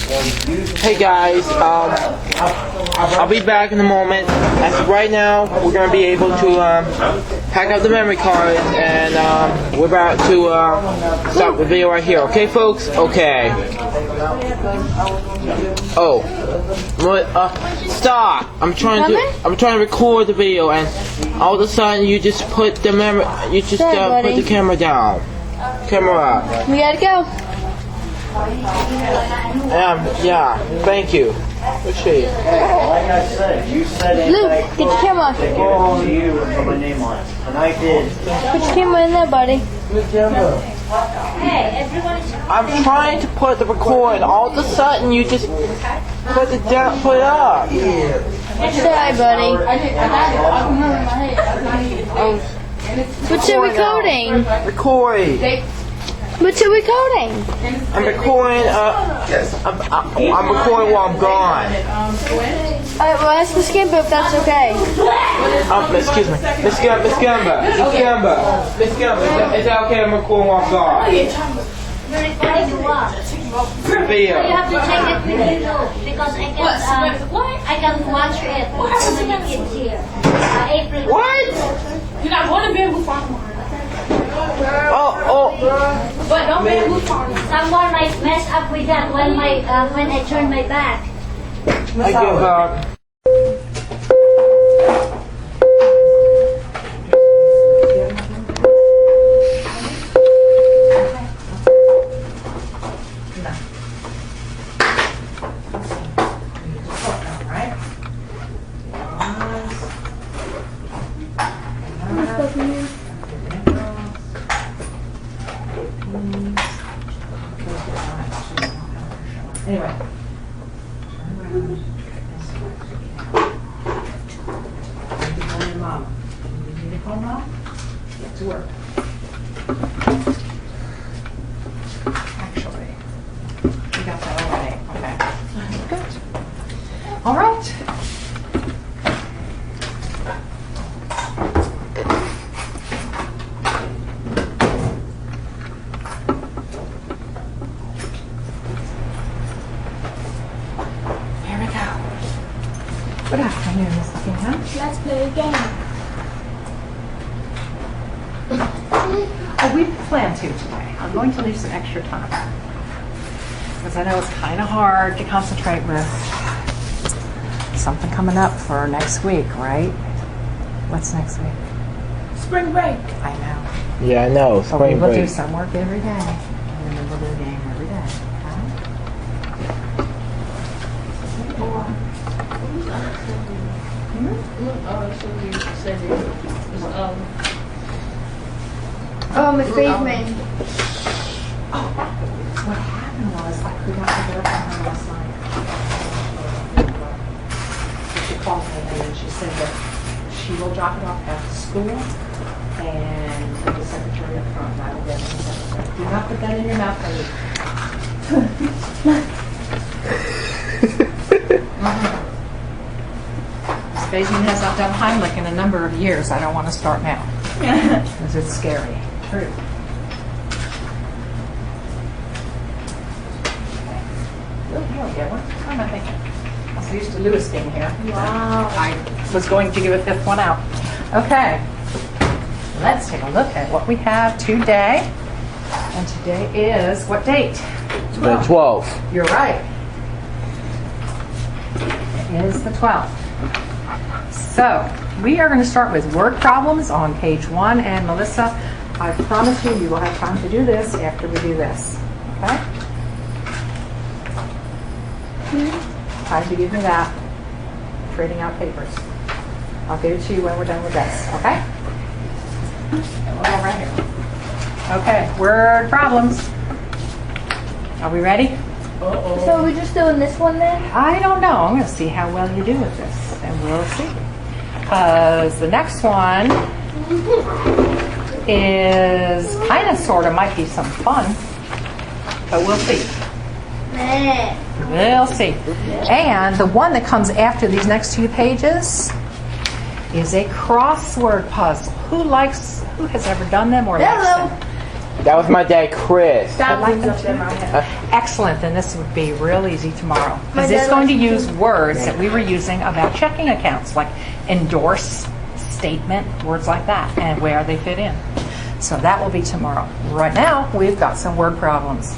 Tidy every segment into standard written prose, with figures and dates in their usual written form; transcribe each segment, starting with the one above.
Hey guys, I'll be back in a moment. As of right now, we're gonna be able to pack up the memory cards, and we're about to stop the video right here. Okay, folks? Okay. Oh, stop! I'm trying to record the video, and all of a sudden you just put the put the camera down. Camera up. We gotta go. Yeah, thank you. Appreciate it. Like I said, you said it. Luke, get your camera. To give it to you with my name on it. And I did. Put your camera in there, buddy. I'm trying to put the record, all of a sudden you just put it down, put it up. Sorry, buddy. What's it recording? Recording. What's it recording? I'm recording. I'm recording while I'm gone. Alright, well, ask Miss Gimba if that's okay. Excuse me, Miss Gamba, is that okay? I'm recording while I'm gone. Video. You have to take it with you because I can watch it when the kids here. April. What? You're not going to bamboo farm. Oh. But don't bamboo farm. Someone might mess up with that when I turn my back. I give up. Anyway. Mom. You need to call Mom? Get to work. Actually, we got that already. Okay. Good. All right. Good afternoon, Miss Buckingham. Let's play a game. Oh, we plan to today. I'm going to leave some extra time. Because I know it's kind of hard to concentrate with something coming up for next week, right? What's next week? Spring break. I know. Yeah, I know. But we Spring will do break. some work every day. And then we'll do a game every day. Oh, Miss Baseman. What happened was I could not get her from her last night. She called me and she said that she will drop it off at school and the secretary up front. And I will get the secretary. Do not put that in your mouth, honey. Miss Baseman has not done Heimlich in a number of years. I don't want to start now. Because it's scary. True. You'll get one. What am I thinking? I'm so used to Lewis being here. Wow. I was going to give a fifth one out. Okay. Let's take a look at what we have today. And today is what date? The 12th. You're right. It is the 12th. So, we are going to start with word problems on page 1. And Melissa, I promise you, you will have time to do this after we do this. Okay? Time to give me that. Trading out papers. I'll give it to you when we're done with this. Okay? We'll go right here. Okay, word problems. Are we ready? So we're just doing this one then? I don't know. I'm going to see how well you do with this, and we'll see. Because the next one is kind of, sort of, might be some fun, but we'll see. We'll see. And the one that comes after these next 2 pages is a crossword puzzle. Who has ever done them or likes them? That was my dad, Chris. That one's up there, my head. Excellent, then this would be real easy tomorrow. Because dad it's going to likes use words that we were using about checking accounts, like endorse, statement, words like that, and where they fit in. So that will be tomorrow. Right now, we've got some word problems.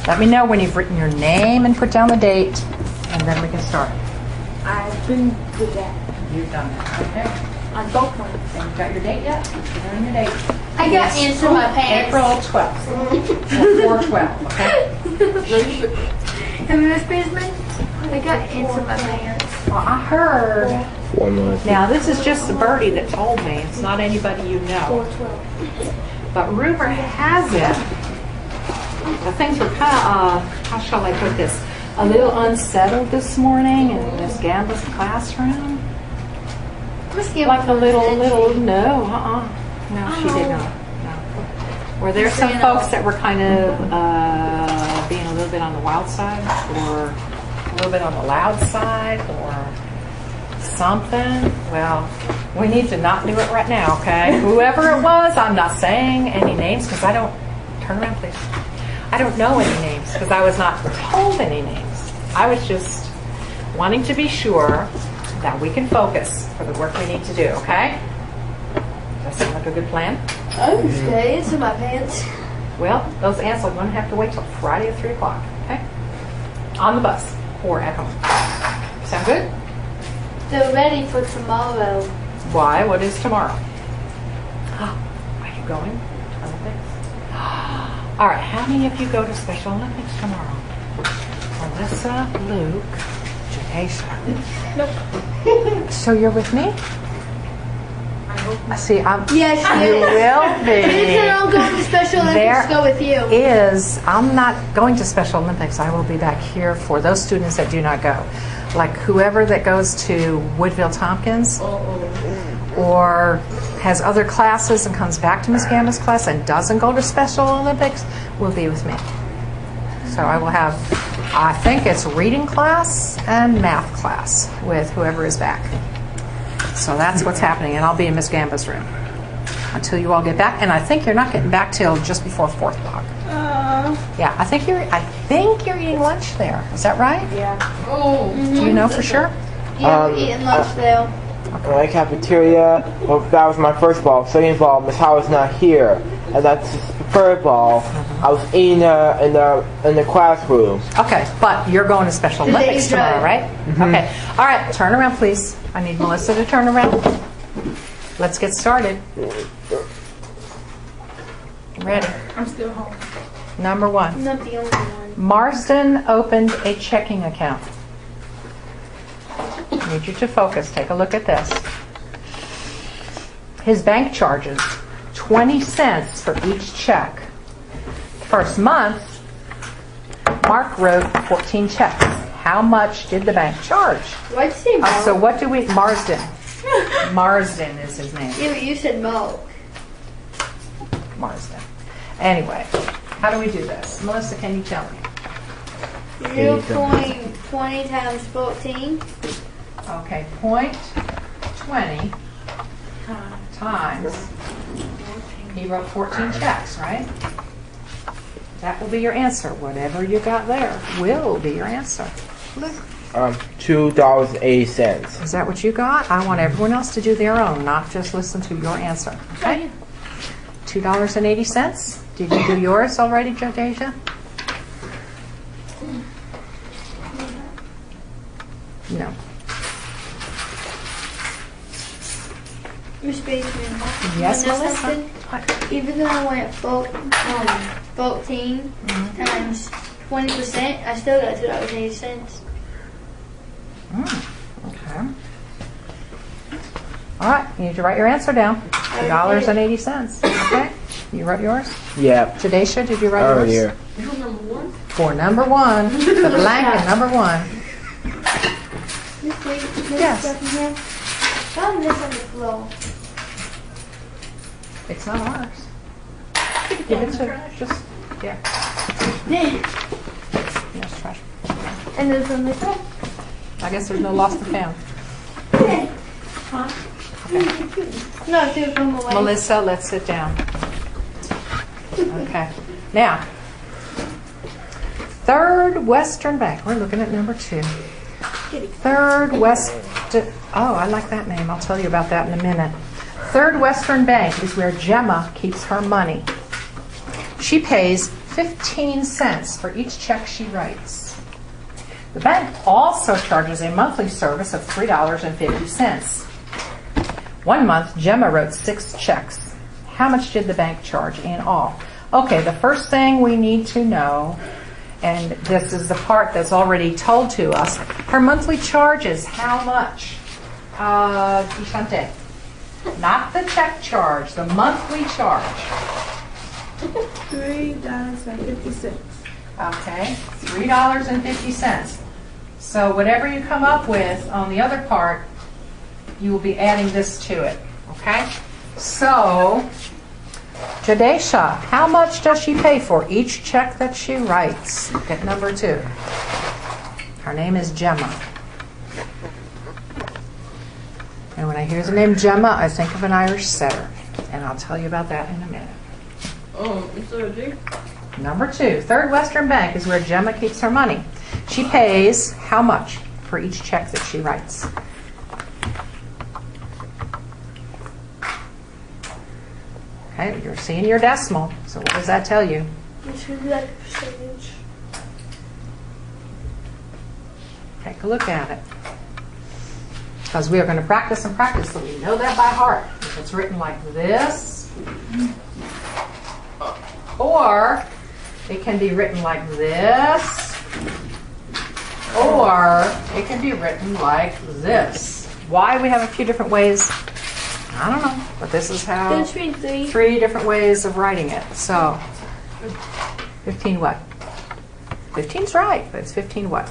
Let me know when you've written your name and put down the date, and then we can start. I've been good at You've done that, okay? on both ones. And you got your date yet? Put down your date. I got answer my pants. April 12th. 4/12, okay? Have you Miss Baseman? I got answer my pants. Well, I heard. 4 months. Now, this is just the birdie that told me. It's not anybody you know. But rumor has it that things were kind of, how shall I put this, a little unsettled this morning in Miss Gamba's classroom. Miss Gamble Like a little, did she? no, No, she did not. No. Were there some folks that were kind of being a little bit on the wild side or a little bit on the loud side or something? Well, we need to not do it right now, okay? Whoever it was, I'm not saying any names because I don't, turn around please. I don't know any names because I was not told any names. I was just wanting to be sure that we can focus for the work we need to do, okay? Does that sound like a good plan? Okay, answer my pants. Well, those answers are going to have to wait till Friday at 3 o'clock, okay? On the bus or at home. Sound good? They're ready for tomorrow. Why? What is tomorrow? Are you going to Olympics? All right, how many of you go to Special Olympics tomorrow? Melissa, Luke, Janisha. Nope. So you're with me? I see. Yes, You will If be. I'm going to Special Olympics, There go with you. I'm not going to Special Olympics. I will be back here for those students that do not go. Like whoever that goes to Woodville Tompkins or has other classes and comes back to Miss Gamba's class and doesn't go to Special Olympics will be with me. So I will have, I think it's reading class and math class with whoever is back. So that's what's happening, and I'll be in Miss Gamba's room until you all get back. And I think you're not getting back till just before 4 o'clock. Yeah, I think you're eating lunch there. Is that right? Yeah. Do you know for sure? Yeah, we're eating lunch there. My cafeteria. Well, that was my first ball. Second ball, Miss Howard's not here, and that's the third ball. I was eating in the classroom. Okay, but you're going to Special Today's Olympics tomorrow, right. right? Okay. All right, turn around, please. I need Melissa to turn around. Let's get started. Ready? I'm still home. Number 1. I'm not the only one. Marsden opened a checking account. I need you to focus. Take a look at this. His bank charges 20 cents for each check. First month, Mark wrote 14 checks. How much did the bank charge? Why'd you say milk? So what do we, Marsden. Marsden is his name. Yeah, but you said milk. Marsden. Anyway, how do we do this? Melissa, can you tell me? 0.20 times 14. Okay, 0.20 times, he wrote 14 checks, right? That will be your answer. Whatever you got there will be your answer. $2.80. Is that what you got? I want everyone else to do their own, not just listen to your answer. Okay? $2.80. Did you do yours already, Jodasia? No. Miss Baseman. Yes, wanna know Melissa? something? Even though I went 14 times 20%, I still got $2.80. Okay. All right, you need to write your answer down. $2.80. Okay? You wrote yours? Yep. Jadacia, did you write Oh, yours? dear. For number 1, the blanket number 1. Miss Baseman, Yes. stuff in here. Found this on the floor. It's not ours. Give it to just, yeah. Yes, trash. And there's on the top. I guess there's no lost and found. No, two from away. Melissa, let's sit down. Okay. Now, Third Western Bank. We're looking at number 2. Third West. Oh, I like that name. I'll tell you about that in a minute. Third Western Bank is where Gemma keeps her money. She pays 15 cents for each check she writes. The bank also charges a monthly service of $3.50. One month, Gemma wrote 6 checks. How much did the bank charge in all? Okay, the first thing we need to know, and this is the part that's already told to us, her monthly charges. How much? Deshante. Not the check charge, the monthly charge. $3.50. Okay, $3.50. So whatever you come up with on the other part, you will be adding this to it. Okay? So, Jadesha, how much does she pay for each check that she writes? Look at number 2. Her name is Gemma. And when I hear the name Gemma, I think of an Irish setter. And I'll tell you about that in a minute. Oh, is there a G? Number 2, Third Western Bank is where Gemma keeps her money. She pays how much for each check that she writes? Okay, you're seeing your decimal. So what does that tell you? It should be like a percentage. Take a look at it. Because we are going to practice and practice so we know that by heart. If it's written like this, or it can be written like this, or it can be written like this. Why we have a few different ways, I don't know, but this is how It's between 3. 3 different ways of writing it. So 15 what? 15's right, but it's 15 what?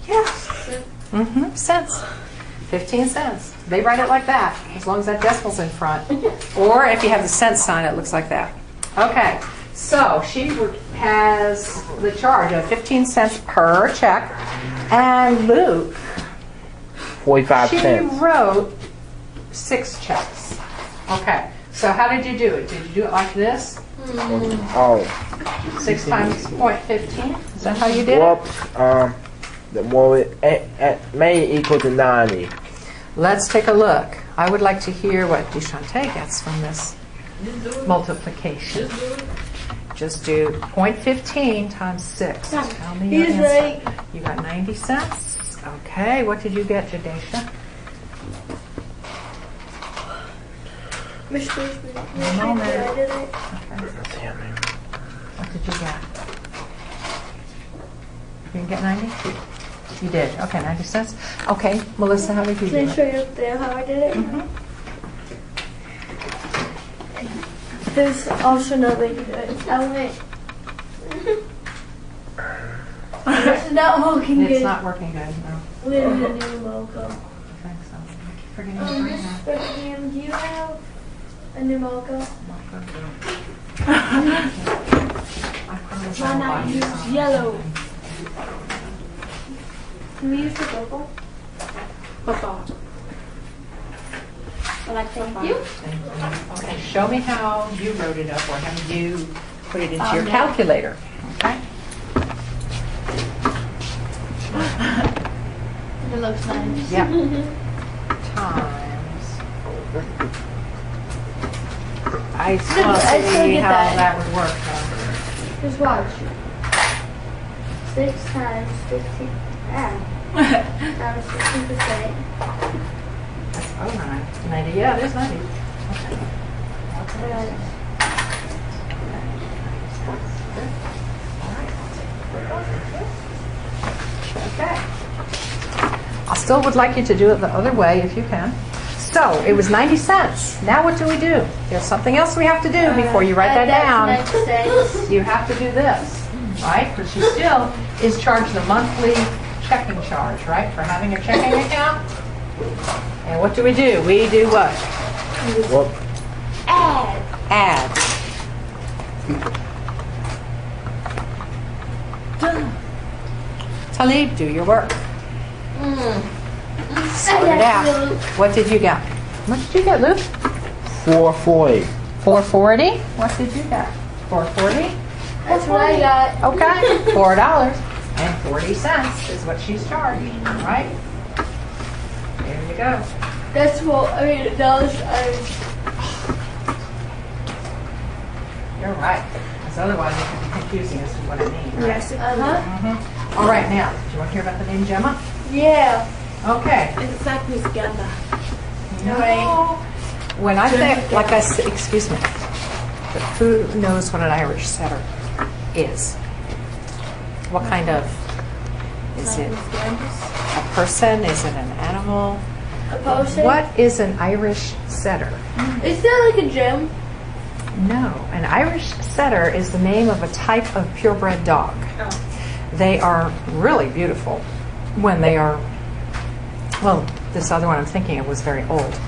Yeah. Cents. 15 cents. They write it like that, as long as that decimal's in front. Or if you have the cent sign, it looks like that. Okay, so she has the charge of 15 cents per check. And Luke, 45 she cents. wrote 6 checks. Okay, so how did you do it? Did you do it like this? Oh, 6 times 0.15? Is that how you did it? well, it may equal to 90. Let's take a look. I would like to hear what Deshante gets from this multiplication. Just do 0.15 times 6. Tell me your He's answer. right. You got 90 cents. Okay, what did you get, Jadesha? Mr. Baseman. moment. I did it. Damn it. What did you get? You didn't get 90? You did. Okay, 90 cents. Okay, Melissa, how did you do Can I it? show you up there how I did it? There's also another way to do it. I went. It's not working It's good. not working good, no. We're in the new logo. I think so. I keep forgetting to bring that. Mr. Cam, do you have a new logo? I promise Why I'll not buy you use some. yellow? Can we use the purple? Papa. Well, I thank you. Okay, show me how you wrote it up or how you put it into your no. calculator. Okay? It looks nice. Yeah. Times. I still want to I still see get how that. that would work though. Just watch. 6 times 15. Times 15%. Oh, 90. Yeah, there's 90. Okay. Okay. I still would like you to do it the other way if you can. So, it was 90 cents. Now what do we do? There's something else we have to do before you write that down. You have to do this, right? Because she still is charged the monthly checking charge, right? For having a checking account. And what do? We do what? Well, Add. Talib, do your work. Sort it out. What did you get? What did you get, Luke? 440. 440. What did you get? 440. That's what I got. Okay, $4 and 40 cents is what she's charging. All right. There you go. That's what, I mean, those are, You're right. Because otherwise it could be confusing as to what I mean. Right? Yes. Mm-hmm. All right, now, do you want to hear about the name Gemma? yeah. Okay. It's like Miss Gamba. No. When I say, like I said, excuse me, but who knows what an Irish setter is? What kind of, is it a person? Is it an animal? A potion. What is an Irish setter? Is that like a gym? No, an Irish setter is the name of a type of purebred dog. They are really beautiful when they are, well, this other one I'm thinking of was very old,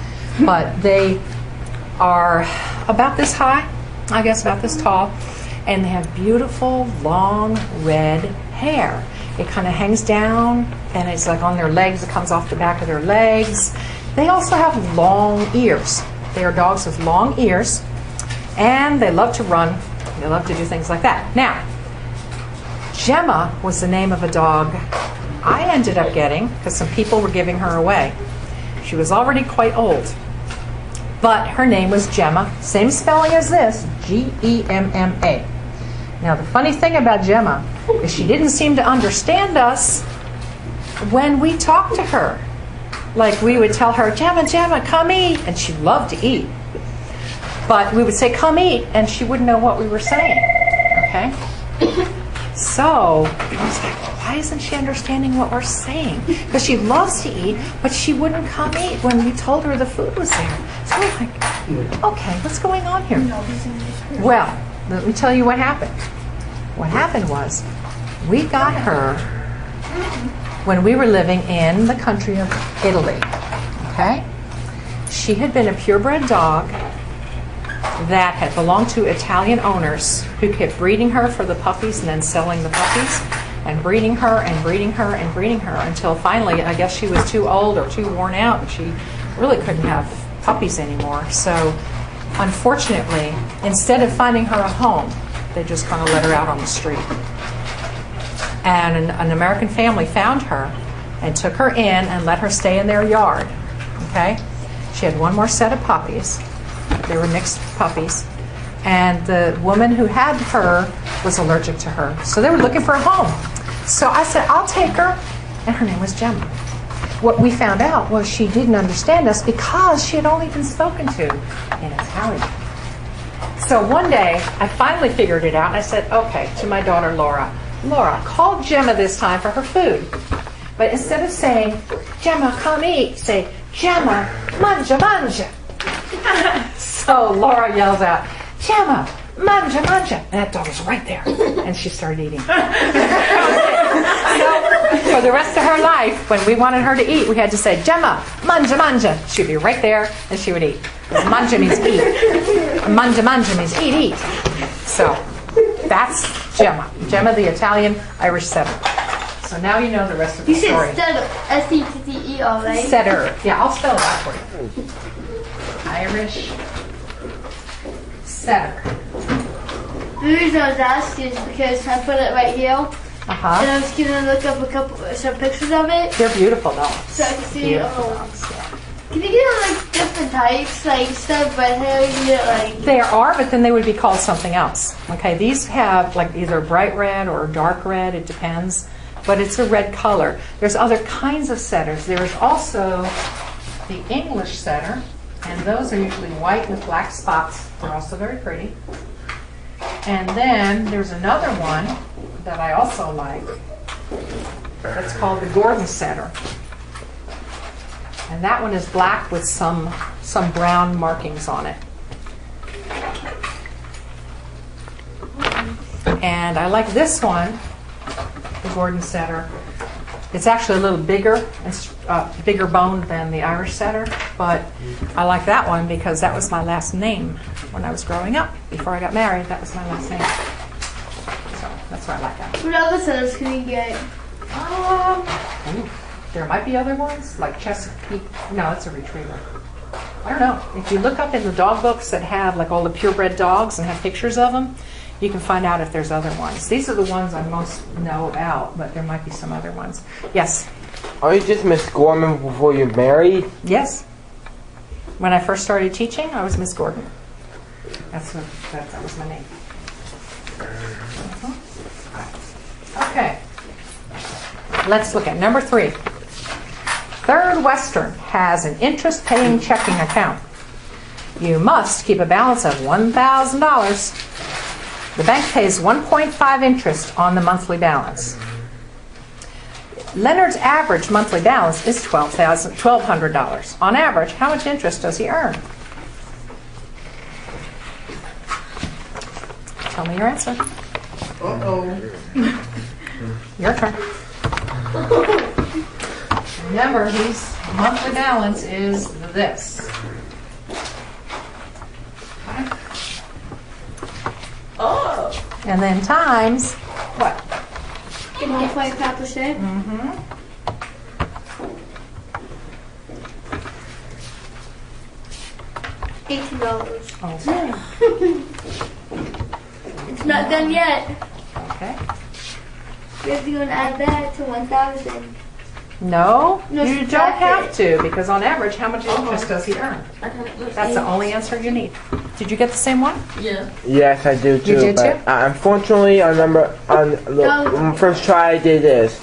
but they are about this high, I guess about this tall, and they have beautiful long red hair. It kind of hangs down and it's like on their legs, it comes off the back of their legs. They also have long ears. They are dogs with long ears and they love to run. They love to do things like that. Now, Gemma was the name of a dog I ended up getting because some people were giving her away. She was already quite old, but her name was Gemma, same spelling as this, Gemma. Now the funny thing about Gemma is she didn't seem to understand us when we talked to her. Like we would tell her, Gemma, Gemma, come eat, and she loved to eat. But we would say, come eat, and she wouldn't know what we were saying, okay? So I was like, why isn't she understanding what we're saying? Because she loves to eat, but she wouldn't come eat when we told her the food was there. So I'm like, okay, what's going on here? Well, let me tell you what happened. What happened was, we got her when we were living in the country of Italy, okay? She had been a purebred dog that had belonged to Italian owners who kept breeding her for the puppies and then selling the puppies and breeding her and breeding her and breeding her until finally, I guess she was too old or too worn out and she really couldn't have puppies anymore. So unfortunately, instead of finding her a home, they just kind of let her out on the street. And an American family found her and took her in and let her stay in their yard. Okay? She had one more set of puppies. They were mixed puppies. And the woman who had her was allergic to her. So they were looking for a home. So I said, I'll take her. And her name was Gemma. What we found out was she didn't understand us because she had only been spoken to in Italian. So one day, I finally figured it out. And I said, okay, to my daughter Laura, call Gemma this time for her food. But instead of saying, Gemma, come eat, say, Gemma, mangia, mangia. So Laura yells out, Gemma, mangia, mangia. And that dog was right there. And she started eating. So for the rest of her life, when we wanted her to eat, we had to say, Gemma, mangia, mangia. She'd be right there and she would eat. Because manja means eat. Mangia, manja means eat, eat. So that's Gemma. Gemma, the Italian Irish setter. So now you know the rest of the story. You said S-E-T-T-E-R, right? Setter. Yeah, I'll spell it out for you. Irish setter. The reason I was asking is because I put it right here, and Uh-huh. I was going to look up some pictures of it, They're beautiful dogs. so I can see it. Beautiful Oh. dogs, yeah. Can you get like different types, like instead of red hair, you can get like... There are, but then they would be called something else. Okay, these have like either bright red or dark red, it depends, but it's a red color. There's other kinds of setters. There is also the English setter, and those are usually white with black spots. They're also very pretty. And then there's another one that I also like. That's called the Gordon setter. And that one is black with some brown markings on it. And I like this one, the Gordon setter. It's actually a little bigger, it's bigger boned than the Irish setter, but I like that one because that was my last name when I was growing up. Before I got married, that was my last name. So that's why I like that. What other setters can you get? There might be other ones, like Chesapeake. No, it's a retriever. I don't know, if you look up in the dog books that have like all the purebred dogs and have pictures of them, you can find out if there's other ones. These are the ones I most know about, but there might be some other ones. Yes? Are you just Miss Gorman before you're married? Yes. When I first started teaching, I was Miss Gordon. That was my name. Okay. Let's look at number 3. Third Western has an interest-paying checking account. You must keep a balance of $1,000. The bank pays 1.5 interest on the monthly balance. Leonard's average monthly balance is $1,200. On average, how much interest does he earn? Tell me your answer. Your turn. Remember, his monthly balance is this. Oh. And then times what? 1.5%. Mm-hmm. $18. Okay. It's not done yet. Okay. We have to go and add that to 1,000. No, No, you don't subtract have it. to, because on average, how much interest does he earn? That's the only answer you need. Did you get the same one? Yeah. Yes, I do too. You did but, too? unfortunately, I remember on the first try I did this.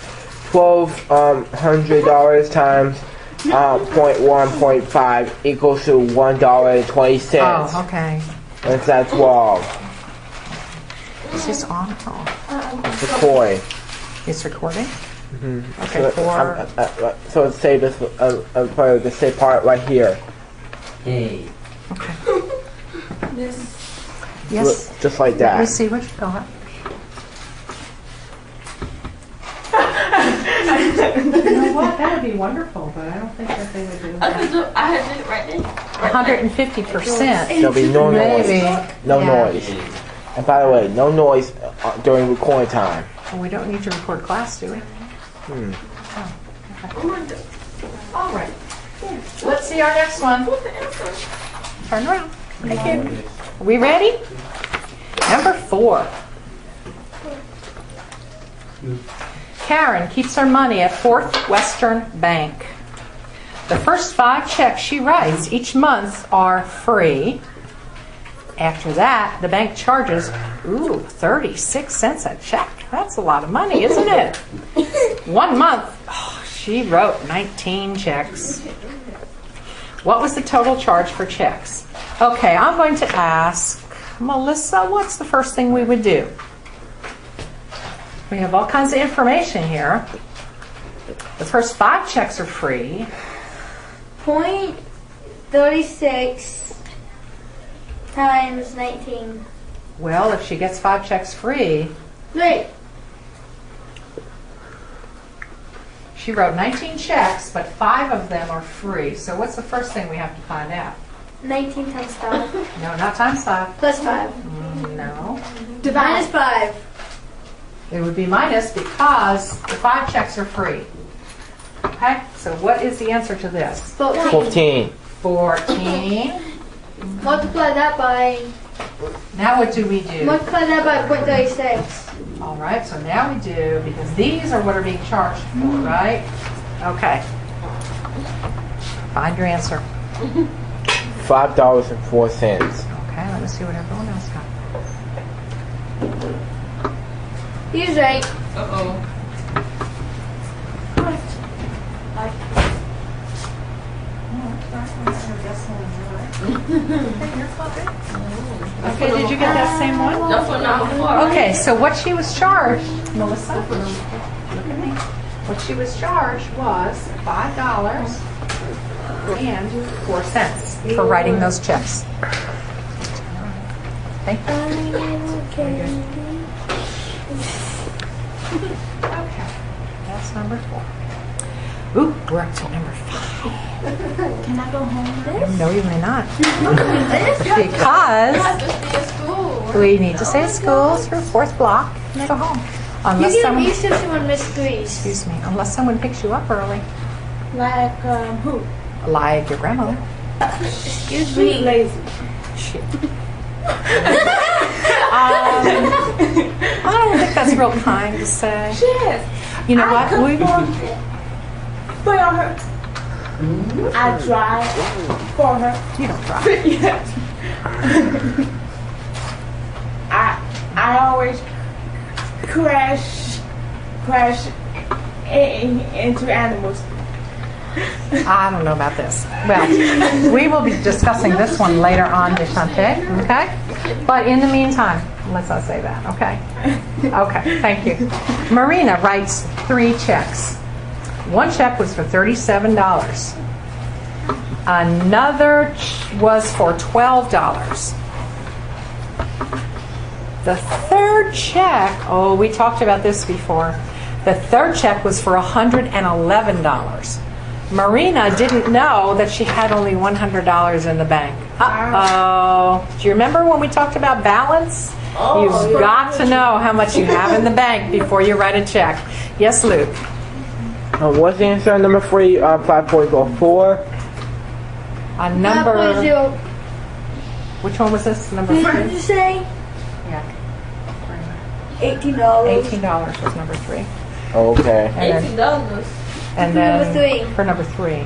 $1,200 times 0.1.5 equals to $1.20. Oh, okay. That's at 12. Is this on or off? It's a coin. It's recording? Okay, Okay, so let's say this, the say part right here. Okay. This. Yes. Just like Let me that. see what you got. You know what? That would be wonderful, but I don't think that they would do I that. could do. I had it right there. 150%. There'll be no noise. Maybe. No Yeah. noise. And by the way, no noise during recording time. Well, we don't need to record class, do we? Oh, okay. All right. Let's see our next one. Turn around. Are we ready? Number 4. Karen keeps her money at Fourth Western Bank. The first 5 checks she writes each month are free. After that, the bank charges, 36 cents a check. That's a lot of money, isn't it? 1 month, she wrote 19 checks. What was the total charge for checks? Okay, I'm going to ask Melissa, what's the first thing we would do? We have all kinds of information here. The first 5 checks are free. 0.36 times 19. Well, if she gets 5 checks free, Wait, she wrote 19 checks, but 5 of them are free. So what's the first thing we have to find out? 19 times 5. No, not times 5. Plus 5. No. Minus 5. It would be minus because the 5 checks are free. Okay, so what is the answer to this? 14. 14. 14. Multiply that by Now what do we do? multiply that by 0.36. All right, so now we do, because these are what are being charged for, right? Okay. Find your answer. $5.04. Okay, let me see what everyone else got. He's right. Uh-oh. Okay, did you get that same one? That's what number 4. Okay, so what she was charged, Melissa, look at me. What she was charged was $5.04 for writing those checks. Thank you. Okay, that's number 4. Ooh, we're up to number 5. Can I go home with this? No, you may not. This? Because Just be at school. we need to stay at school through 4th block and go home. Unless You someone, said someone missed 3. excuse me, unless someone picks you up early. Like, who? Like your grandmother. Excuse me. Lazy. I don't think that's real kind to say. Yes. You know what? Put on her. I drive for her. You don't try. Yes. I always crash into animals. I don't know about this. Well, we will be discussing this one later on, Deshante, okay? But in the meantime, let's not say that, okay? Okay, thank you. Marina writes 3 checks. One check was for $37. Another was for $12. The third check, oh, we talked about this before. The third check was for $111. Marina didn't know that she had only $100 in the bank. Uh-oh. Do you remember when we talked about balance? You've got to know how much you have in the bank before you write a check. Yes, Luke? What's the answer on number 3? 5.04. A number... 5.0. Which one was this? Number What 3? did you say? Yeah. $18. $18 was number 3. Okay. And $18. then Number 3. for number 3.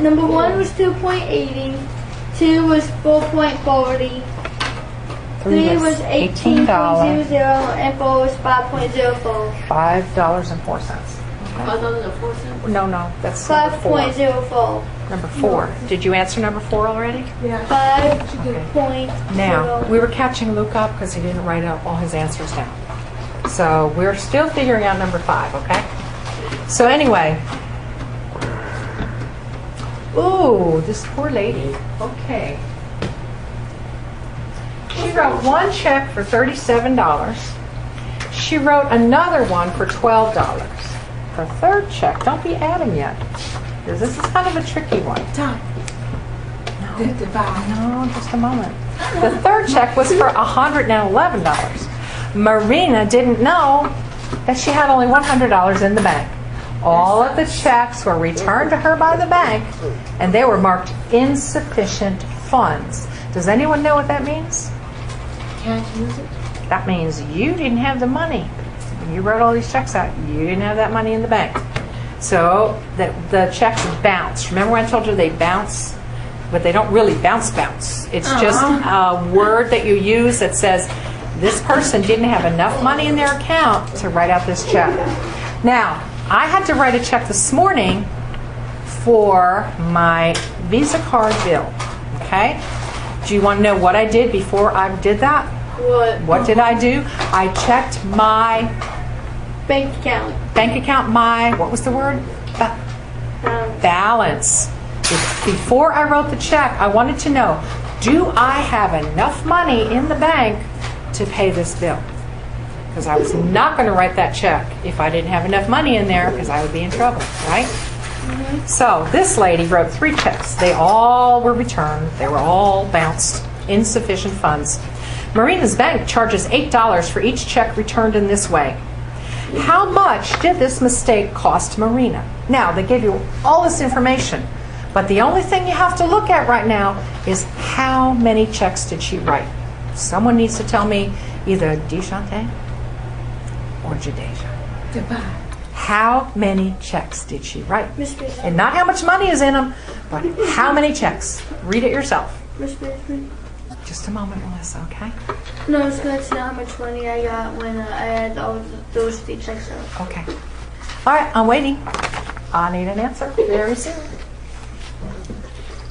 Number 1 was 2.80. 2 was 4.40. 3 was 18.00 and 4 was 5.04. $5.04. No, that's number 4. 5.04. Number 4. Did you answer number 4 already? 5.0. Now, we were catching Luke up because he didn't write up all his answers down. So we're still figuring out number 5, okay? So anyway. Ooh, this poor lady. Okay. She wrote one check for $37. She wrote another one for $12. Her third check, don't be adding yet, because this is kind of a tricky one. No, just a moment. The third check was for $111. Marina didn't know that she had only $100 in the bank. All of the checks were returned to her by the bank, and they were marked insufficient funds. Does anyone know what that means? Can't use it. That means you didn't have the money. When you wrote all these checks out, you didn't have that money in the bank. So the checks bounce. Remember when I told you they bounce? But they don't really bounce. It's just a word that you use that says this person didn't have enough money in their account to write out this check. Now, I had to write a check this morning for my Visa card bill. Okay? Do you want to know what I did before I did that? What did I do? I checked my Bank account. What was the word? Balance. Before I wrote the check, I wanted to know, do I have enough money in the bank to pay this bill? Because I was not going to write that check if I didn't have enough money in there, because I would be in trouble, right? Mm-hmm. So this lady wrote 3 checks. They all were returned. They were all bounced. Insufficient funds. Marina's bank charges $8 for each check returned in this way. How much did this mistake cost Marina? Now, they gave you all this information, but the only thing you have to look at right now is how many checks did she write? Someone needs to tell me either Deshante or Jadeja. How many checks did she write? Miss Baseman. And not how much money is in them, but how many checks. Read it yourself. Miss Baseman. Just a moment, Melissa, okay? No, I was going to tell how much money I got when I had all those 3 checks out. Okay. All right, I'm waiting. I need an answer very soon.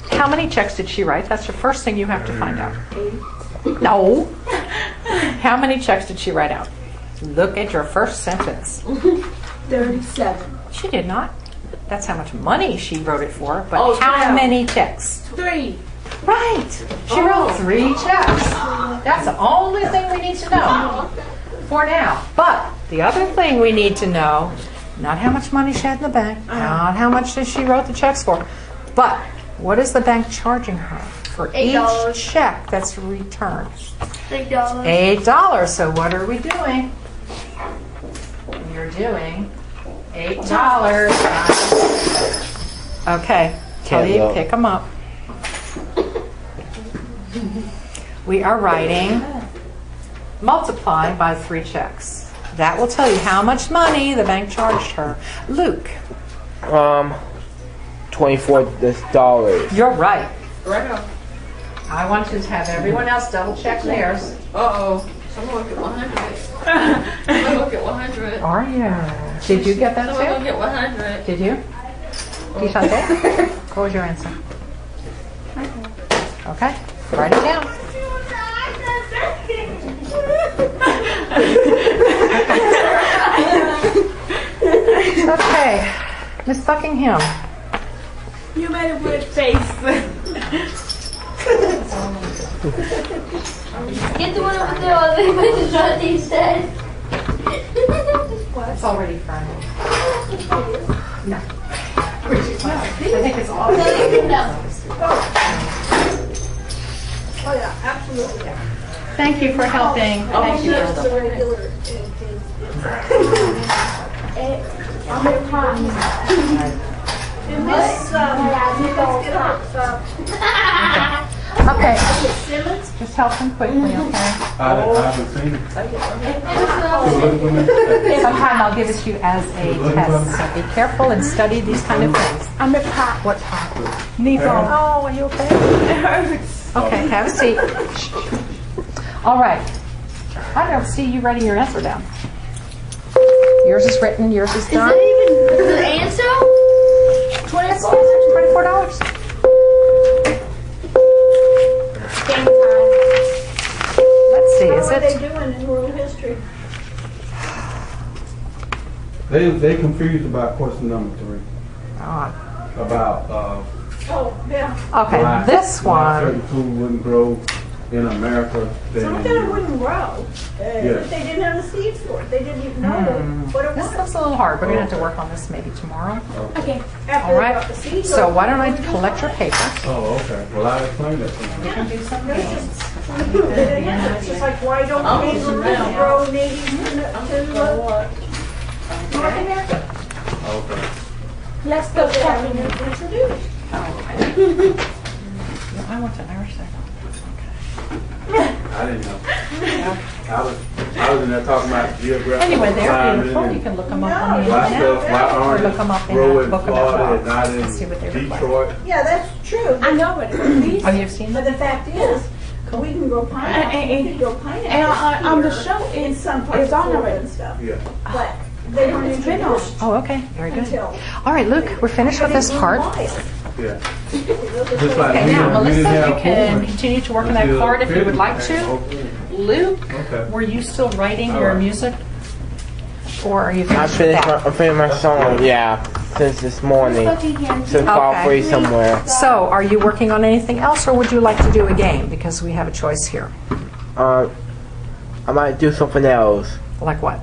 How many checks did she write? That's the first thing you have to find out. 8. No. How many checks did she write out? Look at your first sentence. 37. She did not. That's how much money she wrote it for, but Oh, how 12. many checks? 3. Right. She wrote 3 checks. That's the only thing we need to know for now. But the other thing we need to know, not how much money she had in the bank, not how much she wrote the checks for, but what is the bank charging her for $8. each check that's returned? $8. $8. So what are we doing? You're doing $8. Okay. Tell Can't you, look. pick them up. We are writing multiply by 3 checks. That will tell you how much money the bank charged her. Luke, $24. you're right. I want to have everyone else double check theirs. Uh-oh. Someone get 100. Someone will get 100. Are you? Did you get that Someone will too? get 100. Did you? Dishante? What was your answer? Okay, write it down. Okay, Miss Buckingham. You made a weird face. Get the one over there on the which what he said. It's already Friday. No. I think it's all. No. Oh yeah, absolutely. Thank you for helping. Thank you. Just the regular. I'm a pot. And this, Okay. Just help them quickly, okay? I haven't seen it. Sometime I'll give it to you as a test. So be careful and study these kind of things. I'm a pot. What time? Nico. Oh, are you okay? Okay, have a seat. All right. I don't see you writing your answer down. Yours is written, yours is Is done. that even the answer? $24. Let's see, is it? doing in world history? They confused about question number 3. Oh, About Oh, yeah. okay, why- this why one. certain food wouldn't grow in America. than Some in of them Europe. wouldn't grow. They didn't have the seeds for it. They didn't even know what it This was. looks a little hard. We're going to have to work on this maybe tomorrow. Okay. All right. So why don't I collect your papers? Oh, okay. Well, I'll explain that to you. We can do some games. It's just like, why don't kangaroos grow native to North America? Okay. Let's go shopping and introduce. I want an Irish second. I didn't know. I was in there talking about geographic. Anyway, they're assignment beautiful. and You can look them up on the Why internet. stuff, why Or look them up oranges in grow a in book about Florida and rocks not and see what they in look like. Detroit? Yeah, that's true. I know what it is. Oh, you've seen But them? the fact is, we can grow pineapples. We can grow pineapples on the here show in some parts it's of on Florida already. and stuff. Yeah. But they weren't introduced Oh, okay. Very good. until. All right, Luke, we're finished with this part. Yeah. Just like Okay, we now, didn't Melissa, have you can corn continue to work on that until card if you would like to. Okay. Luke, Okay. were you still writing your All right. music? Or are you I finished with finished that? my song, yeah, since this morning. Since file Okay. free somewhere. So, are you working on anything else, or would you like to do a game? Because we have a choice here. I might do something else. Like what?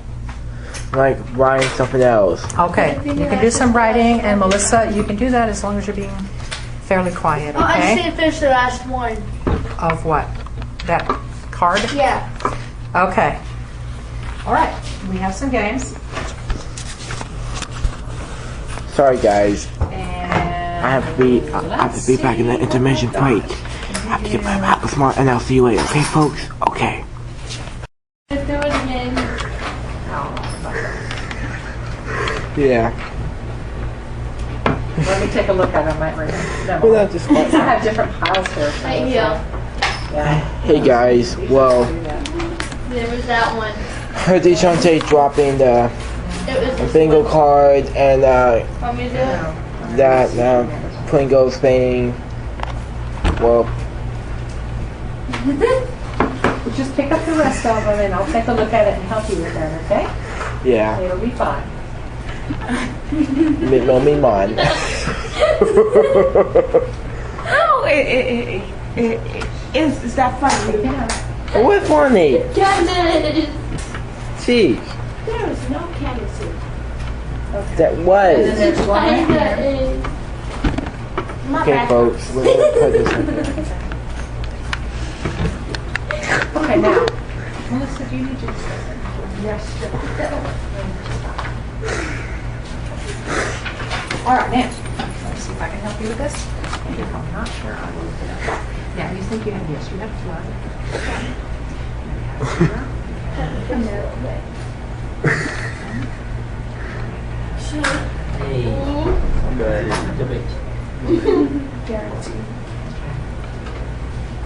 Like writing something else. Okay, you can do some writing, and Melissa, you can do that as long as you're being fairly quiet, Oh, I just okay? didn't finish the last one. Of what? That card? Yeah. Okay. All right, we have some games. Sorry guys. And I have to be back in the intermission break. I have to get my apple smart and I'll see you later, okay folks? Okay. Do it again. Yeah. Let me take a look at it. I might read them. Well, that's just I have different piles here. Right here. Yeah. Hey guys, well, There was that one. heard Deshante dropping the It was this bingo one. card and Want me to do it? that Pringles thing. Well, Just pick up the rest of them, and I'll take a look at it and help you with that, okay? yeah, It'll be fine. no me mine. Oh, it's that funny. Yeah. What funny? Goodness. Jeez, There is no candy soup. that And then was. there's one right here. Okay folks, we're gonna put this in. Okay, now. Melissa, do you need to? Yes. All right, now. Let's see if I can help help you with this? And if I'm not sure, I will look it up. Now, you think you have, yes, you have flood.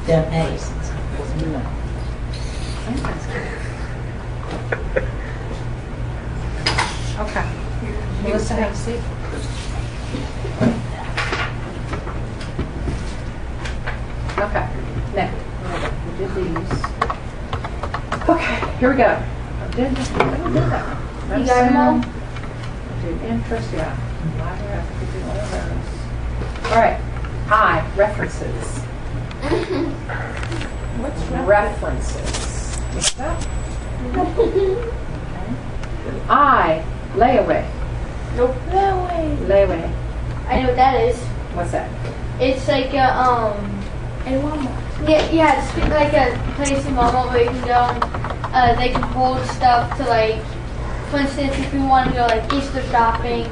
The pace. Okay. Melissa, have a seat. Okay, now, we did these. Okay, here we go. I did that one. You got them all? I did interest, yeah. Library, I think we did all of those. All right, I, references. What's References. What's that? Okay. I, layaway. Nope. No way. Layaway. I know what that is. What's that? It's like a In Walmart. yeah, it's like a place in Walmart where you can go and they can hold stuff to like, for instance, if you want to go like Easter shopping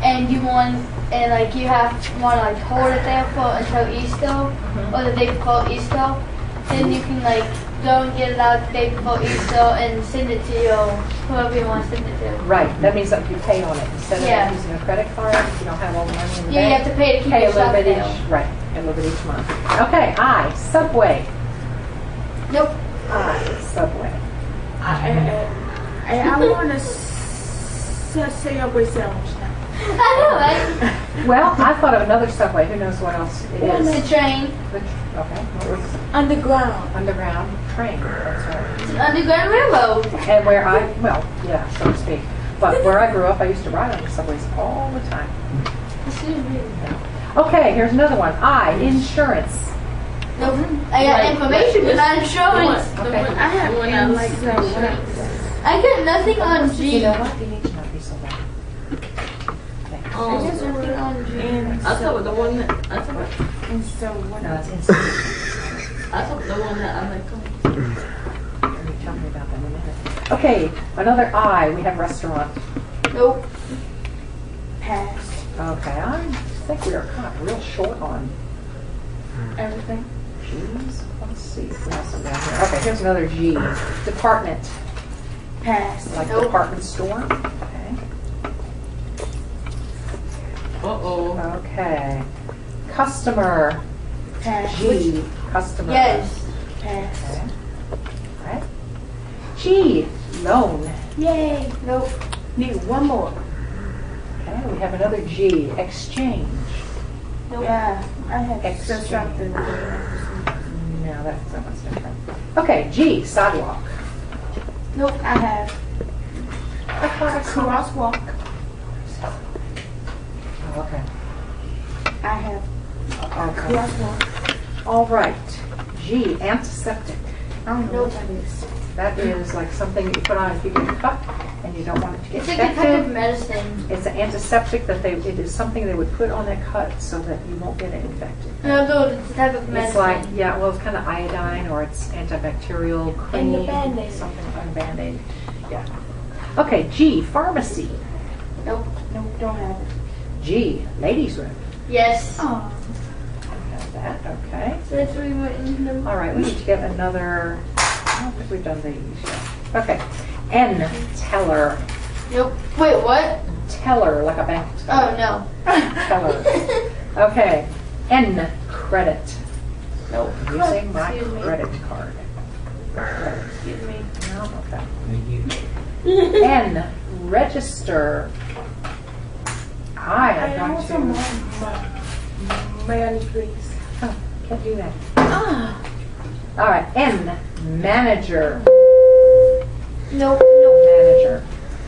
and you want like you want to like hold it there for until Easter or the day before Easter, then you can like go and get it out the day before Easter and send it to whoever you want to send it to. Right, that means that you pay on it instead Yeah. of using a credit card. If you don't have all the money in the Yeah, you bank. have to pay to keep Pay a your little stuff bit there. each, right, a little bit each month. Okay, I, Subway. Nope. I, Subway. I want to say Subway sandwich now. I know, right? Well, I thought of another Subway. Who knows what else it is? It's a train. Okay, what was Underground. underground train? That's right. It's an underground railroad. And where yeah, so to speak. But where I grew up, I used to ride on the subways all the time. Okay, here's another one. I, insurance. Nope. I got information, but not insurance. Okay. I have one I like I got nothing on G. You know what? You need to not be so loud. I got nothing on G. I thought with the one that I thought No, it's instant. I thought the one that I like. You tell me about that in a minute. Okay, another I. We have restaurant. Nope. Pass. Okay, I think we are kind of real short on everything. G's. Let's see. What else is down here? Okay, here's another G. Department. Pass. Like Nope. department store. Okay. Uh-oh. Okay. Customer. Pass. G. Customer. Yes. Pass. Okay. All right. G. Loan. Yay. Nope. Need one more. Okay, we have another G. Exchange. Yeah. I have Exchange. something. No, that's so much different. Okay, G. Sidewalk. Nope. I have crosswalk. Oh, okay. I have Okay. crosswalk. All right. G. Antiseptic. I don't know what that is. That is like something that you put on if you get a cut and you don't want it to get It's like a type of infected. medicine. It's an antiseptic that it is something they would put on that cut so that you won't get it infected. No, it's a type of medicine. It's like, yeah, well, it's kind of iodine or it's antibacterial cream. And the Band-Aid. Something on Band-Aid. Yeah. Okay, G. Pharmacy. Nope. Nope. Don't have it. G. Ladies' room. Yes. Oh. Have that, okay. So that's what we went in the... All right, we need to get another, I don't think we've done these yet. Okay. N, teller. Nope. Wait, what? Teller, like a bank Oh, no. teller. Okay. N, credit. Nope. Using my Excuse me. credit card. Credit. Excuse me. No, okay. N, register. I am going want to, some mayonnaise, please. oh, can't do that. Ah. All right, N, manager. Nope. Nope. Manager.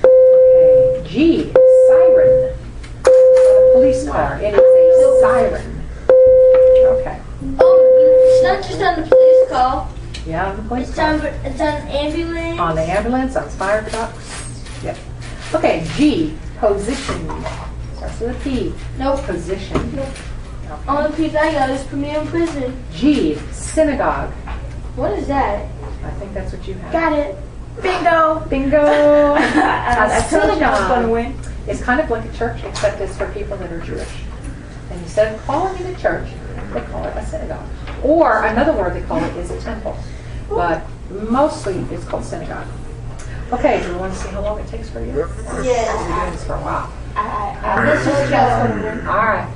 Okay. G, siren. A police car. It is a siren. Okay. Oh, it's not just on the police call. Yeah, the police It's car. on ambulance. On the ambulance, on fire trucks. Yep. Okay, G, position. Starts with a P. Nope. Position. Nope. Okay. Only piece I got is Premier in prison. G, synagogue. What is that? I think that's what you have. Got it. Bingo. Bingo. I told you I was going to win. It's kind of like a church, except it's for people that are Jewish. And instead of calling it a church, they call it a synagogue. Or another word they call it is a temple. But mostly it's called synagogue. Okay, do you want to see how long it takes for you? Yes. We've been doing this for a while. Let's just go. All right.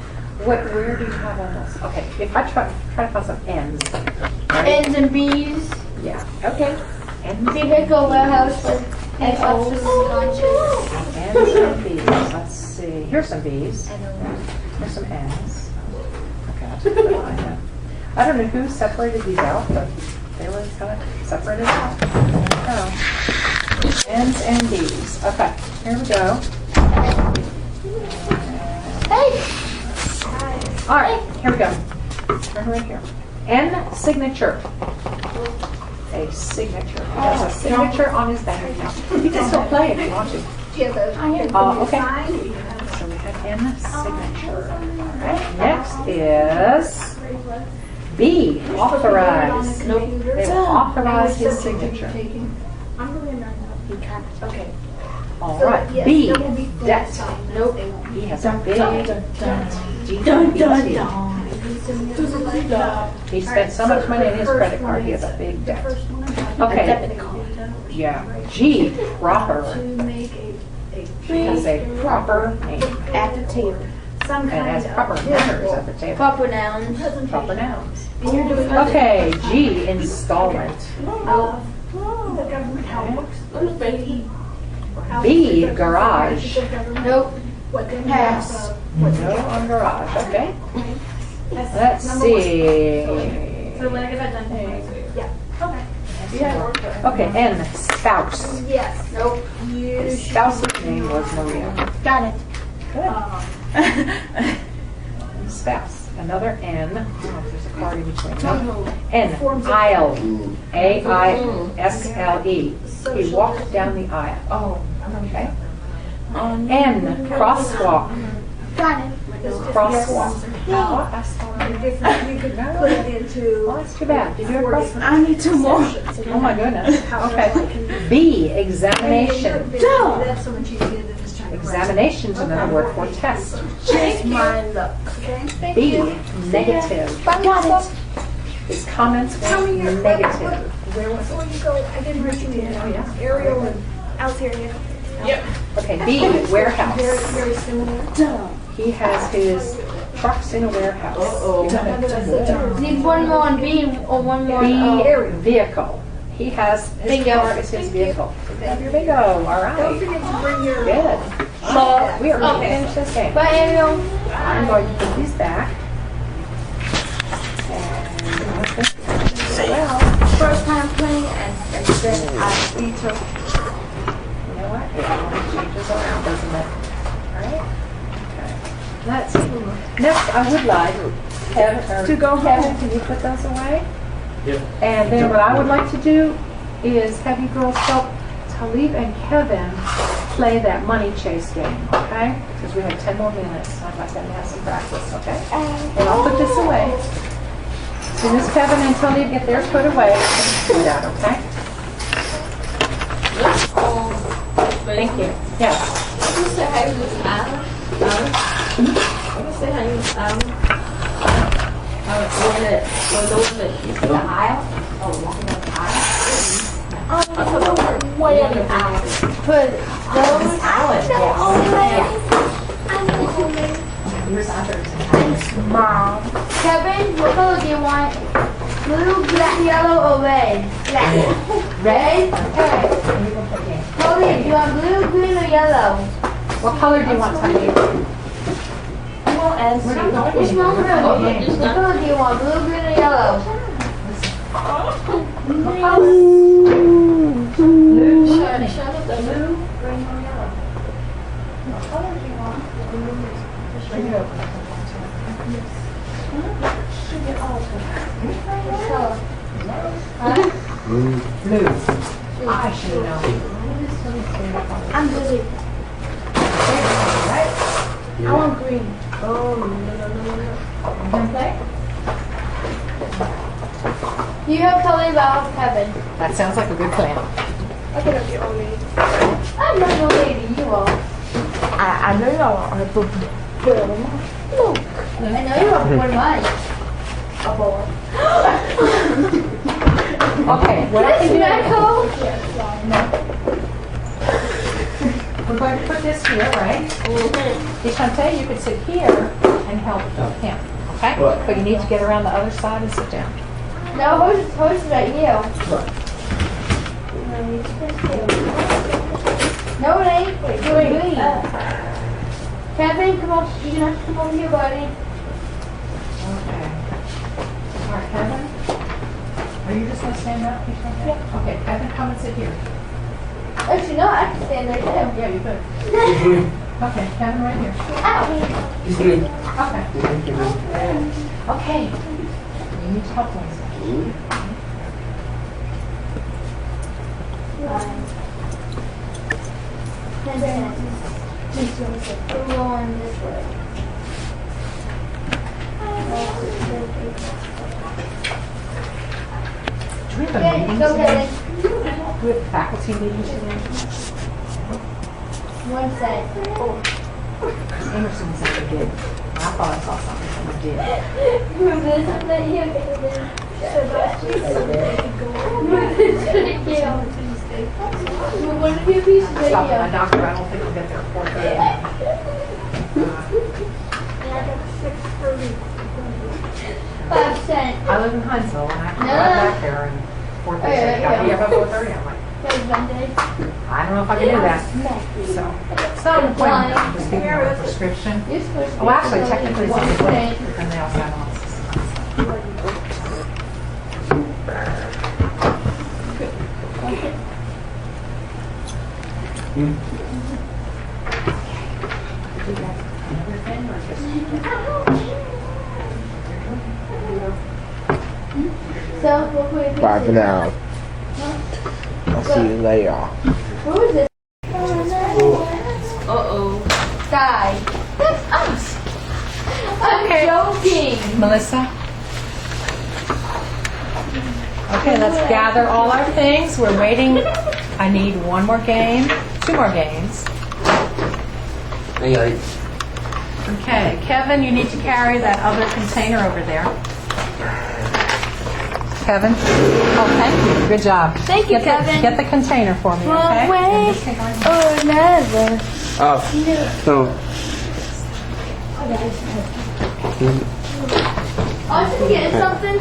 Where do you have on this? Okay, if I try to find some N's. N's and B's. Yeah. Okay. N's Vehicle warehouse with N's and B's. Let's see. Here's some B's. Here's some N's. Okay, I'll just put it like that. I don't know who separated these out, but they were kind of separated out. There we go. N's and B's. Okay, here we go. Hey! All right, here we go. Right here. N signature. A signature. He has a signature on his bank account. You can still play if you want to. Okay. So we have N signature. All right. Next is B, authorize. Nope. They will authorize his signature. Okay. All right. B, debt. Nope. He has a big debt. He spent so much money on his credit card, he has a big debt. Okay. Yeah. G, proper. She has a proper name. At the table. And has proper manners at the table. Proper nouns. Proper nouns. Okay, G, installment. The government, how it works. B, garage. Nope. Pass. No on garage, okay. Let's see. So when I get that done, yeah. Okay, N, spouse. Yes. Nope. His spouse's name was Maria. Got it. Good. Spouse. Another N. Oh, there's a card in between. No. N, aisle. A-I-S-L-E. He walked down the aisle. Oh, okay. N, crosswalk. Got it. Crosswalk. You could put it into. Oh, that's too bad. Did you have a crosswalk? I need two more. Oh my goodness. Okay. B, examination. That's so much easier than just trying to. Examination is another word for test. Just my luck. B, negative. Got it. His comments Tell were me your negative. Where was before you go? I didn't write you in. Ariel and Altaria. Okay, B, warehouse. Very similar. He has his trucks in a warehouse. Need one more on B or one more on B, vehicle. He has his Bingo. car is his vehicle. Have your bingo. All Don't right. forget to bring your. Good. We are going to finish this game. Bye, Ariel. I'm going to put these back. Well, First time playing and then I beat her. you know what? It all changes around, doesn't it? All right. Okay. Let's see. Next, I would like Kevin, To go Kevin, home. can you put those away? Yep. And then what I would like to do is have you girls help Talib and Kevin play that money chase game, okay? Because we have 10 more minutes. I'd like them to have some practice, okay? And I'll put this away. As soon as Kevin and Talib get theirs put away, do that, okay? Thank you. Yes. I'm gonna say hi to Alan. I'm gonna say hi to Alan. The one that the aisle. Oh, walking down the aisle. Way on the aisle. Put those. Alan, Here's others. Mom. Kevin, what color do you want? Blue, black, yellow, or red? Black. Red? Okay. Chloe, do you want blue, green, or yellow? What color do you want, Talib? Which one? What color do you want? Blue, green, or yellow? Shut up, the blue. Blue. I should know. I'm busy. I want green. You have Chloe, but I'll have Kevin. That sounds like a good plan. I think I'll get all me. I'm not no lady, you are. I know y'all are. Look. I know you have one mine. A bowl. Okay, what I can do, Echo? we're going to put this here, right? Ishante, you could sit here and help him, okay? But you need to get around the other side and sit down. No, who's right here? No, it ain't. Wait. Kevin, come on. You're gonna have to come over here, buddy. Okay. All right, Kevin? Are you just going to stand up? Yeah. Okay, Kevin, come and sit here. Actually, no, I can stand there too. Yeah, you could. Okay, Kevin, right here. Okay. Okay. You need to help me. We're going this way. Do we have a Okay, meeting go today? Kevin. Do we have faculty meeting today? One sec. Emerson said we did. I thought I saw something, so we did. Move this up there, here, Kevin. Move this to the Move one of your pieces right Stop at my here. doctor, I don't think we'll get there before 5 cents. I live in Huntsville, and I can No. drive back there and 4:30, I'll be here by 4:30. I'm like, There's Monday. I don't know if I can do that. So, it's not an appointment, I'm just giving you a prescription. You're supposed to Oh, actually, be technically it's one an appointment, cent. but then they also have on. So, what will you Bye for now. I'll see you later. Who is this? Uh-oh. Die. That's us. I'm joking. Melissa? Okay, let's gather all our things. We're waiting. I need one more game, 2 more games. Okay, Kevin, you need to carry that other container over there. Kevin? Oh, thank you. Good job. Thank you, Kevin. Get the container for me, One okay? way And just take mine. or another. Oh, so I was just getting something.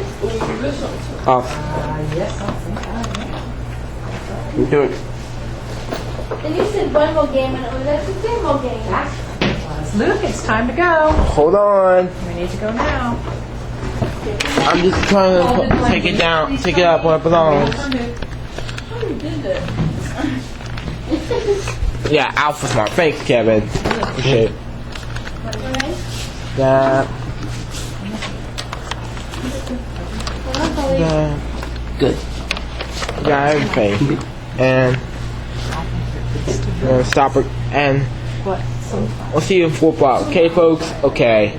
Yes, I'll think you do it. And you said one more game, and it was actually 3 more games. it. Luke, it's time to go. Hold on. We need to go now. I'm just trying to take it down, take it up where it belongs. Yeah, Alpha Smart. Thanks, Kevin. Appreciate it. That. Good. Got everything. And stop it. And What? we'll see you in 4 o'clock. Okay, folks? Okay.